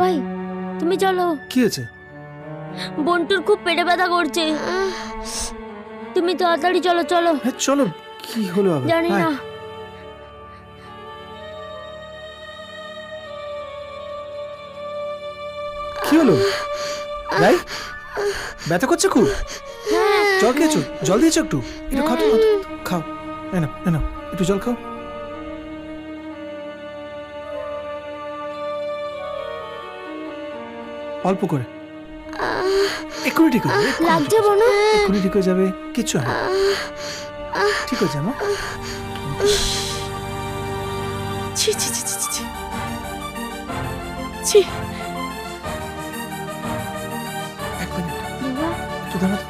ভাই তুমি চলো। কি হয়েছে? বন্টুর খুব পেটে ব্যথা করছে, তুমি তাড়াতাড়ি চলো চলো। হ্যাঁ চলো। কি হলো আবার? জানি না। কি হলো? রাই ব্যথা করছে খুব? জল খেয়েছো? জল দিয়েছো একটু? একটু খাও তো, খাও। না না একটু জল খাও। অল্প করে। এক্ষুনি ঠিক হয়ে যাবে। লাগছে বোনো? এক্ষুনি ঠিক হয়ে যাবে, কিচ্ছু হবে না। ঠিক হয়ে যাবে। ছি ছি ছি ছি ছি ছি। এক মিনিট, একটু দাঁড়া তো।